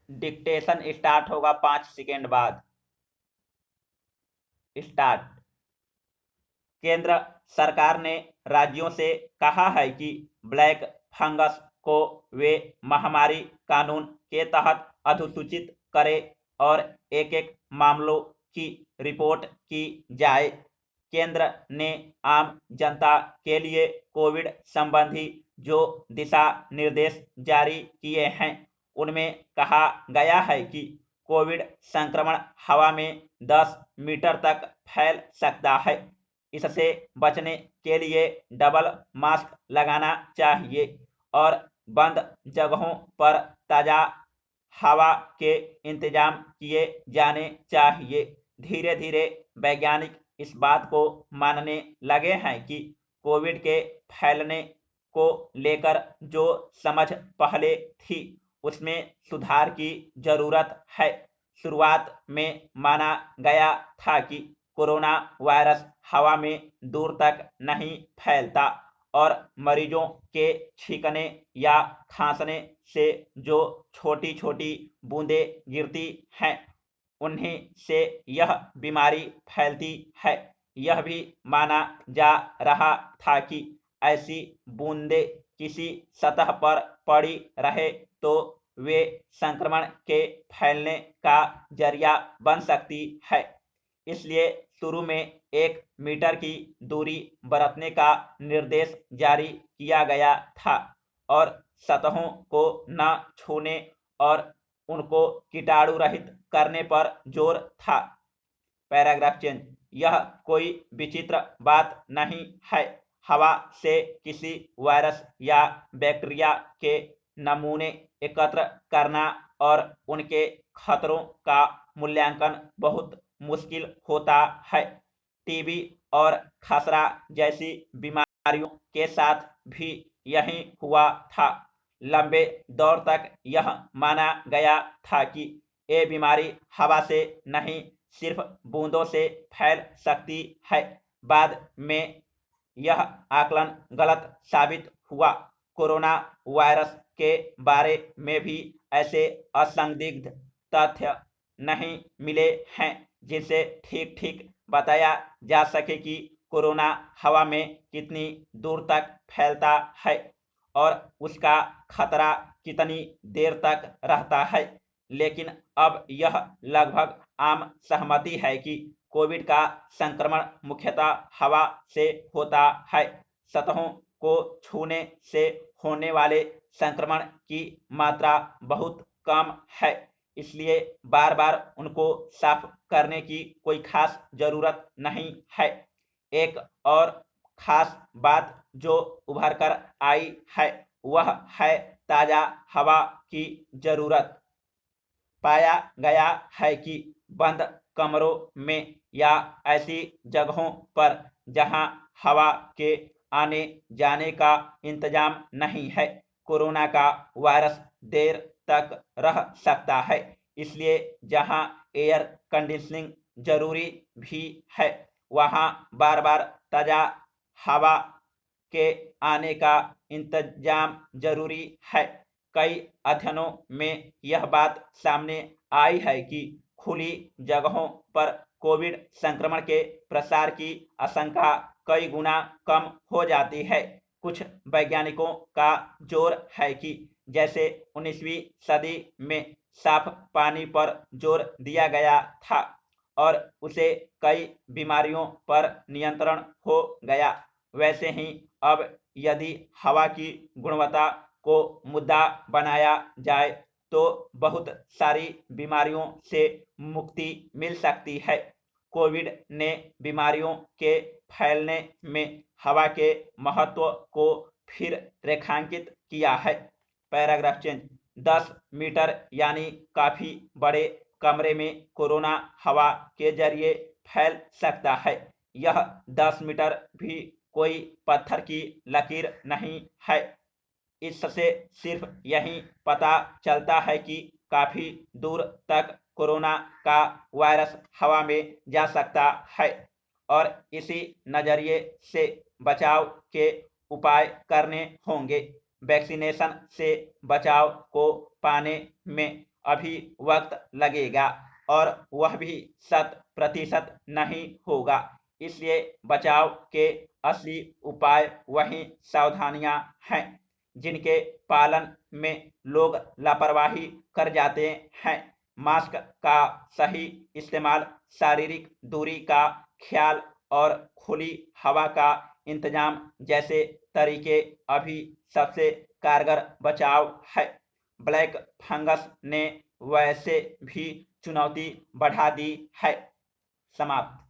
Dictation start होगा 5 second बाद। Start. केंद्र सरकार ने राज्यों से कहा है कि ब्लैक फंगस को वे महामारी कानून के तहत अधिसूचित करें और एक मामलों की रिपोर्ट की जाए। केंद्र ने आम जनता के लिए कोविड संबंधी जो दिशा निर्देश जारी किए हैं उनमें कहा गया है कि कोविड संक्रमण हवा में 10 मीटर तक फैल सकता है। इससे बचने के लिए डबल मास्क लगाना चाहिए और बंद जगहों पर ताजा हवा के इंतजाम किए जाने चाहिए। धीरे धीरे वैज्ञानिक इस बात को मानने लगे हैं कि कोविड के फैलने को लेकर जो समझ पहले थी उसमें सुधार की जरूरत है। शुरुआत में माना गया था कि कोरोना वायरस हवा में दूर तक नहीं फैलता और मरीजों के छींकने या खांसने से जो छोटी छोटी बूंदें गिरती हैं उन्हीं से यह बीमारी फैलती है। यह भी माना जा रहा था कि ऐसी बूंदें किसी सतह पर पड़ी रहे तो वे संक्रमण के फैलने का जरिया बन सकती है। इसलिए शुरू में 1 मीटर की दूरी बरतने का निर्देश जारी किया गया था और सतहों को न छूने और उनको कीटाणु रहित करने पर जोर था। Paragraph change. यह कोई विचित्र बात नहीं है। हवा से किसी वायरस या बैक्टीरिया के नमूने एकत्र करना और उनके खतरों का मूल्यांकन बहुत मुश्किल होता है। टीबी और खसरा जैसी बीमारियों के साथ भी यही हुआ था। लंबे दौर तक यह माना गया था कि ये बीमारी हवा से नहीं सिर्फ बूंदों से फैल सकती है। बाद में यह आकलन गलत साबित हुआ। कोरोना वायरस के बारे में भी ऐसे असंदिग्ध तथ्य नहीं मिले हैं जिनसे ठीक ठीक बताया जा सके कि कोरोना हवा में कितनी दूर तक फैलता है और उसका खतरा कितनी देर तक रहता है। लेकिन अब यह लगभग आम सहमति है कि कोविड का संक्रमण मुख्यतः हवा से होता है। सतहों को छूने से होने वाले संक्रमण की मात्रा बहुत कम है, इसलिए बार बार उनको साफ करने की कोई खास जरूरत नहीं है। एक और खास बात जो उभर कर आई है वह है ताजा हवा की जरूरत। पाया गया है कि बंद कमरों में या ऐसी जगहों पर जहां हवा के आने जाने का इंतजाम नहीं है कोरोना का वायरस देर तक रह सकता है। इसलिए जहां एयर कंडीशनिंग जरूरी भी है वहां बार बार ताजा हवा के आने का इंतजाम जरूरी है। कई अध्ययनों में यह बात सामने आई है कि खुली जगहों पर कोविड संक्रमण के प्रसार की आशंका कई गुना कम हो जाती है। कुछ वैज्ञानिकों का जोर है कि जैसे 19वीं सदी में साफ पानी पर जोर दिया गया था और उसे कई बीमारियों पर नियंत्रण हो गया, वैसे ही अब यदि हवा की गुणवत्ता को मुद्दा बनाया जाए तो बहुत सारी बीमारियों से मुक्ति मिल सकती है। कोविड ने बीमारियों के फैलने में हवा के महत्व को फिर रेखांकित किया है। Paragraph change. 10 मीटर यानी काफी बड़े कमरे में कोरोना हवा के जरिए फैल सकता है। यह 10 मीटर भी कोई पत्थर की लकीर नहीं है। इससे सिर्फ यही पता चलता है कि काफी दूर तक कोरोना का वायरस हवा में जा सकता है और इसी नजरिए से बचाव के उपाय करने होंगे। वैक्सीनेशन से बचाव को पाने में अभी वक्त लगेगा और वह भी 100% नहीं होगा। इसलिए बचाव के असली उपाय वही सावधानियां हैं जिनके पालन में लोग लापरवाही कर जाते हैं। मास्क का सही इस्तेमाल, शारीरिक दूरी का ख्याल और खुली हवा का इंतजाम जैसे तरीके अभी सबसे कारगर बचाव है। ब्लैक फंगस ने वैसे भी चुनौती बढ़ा दी है। समाप्त।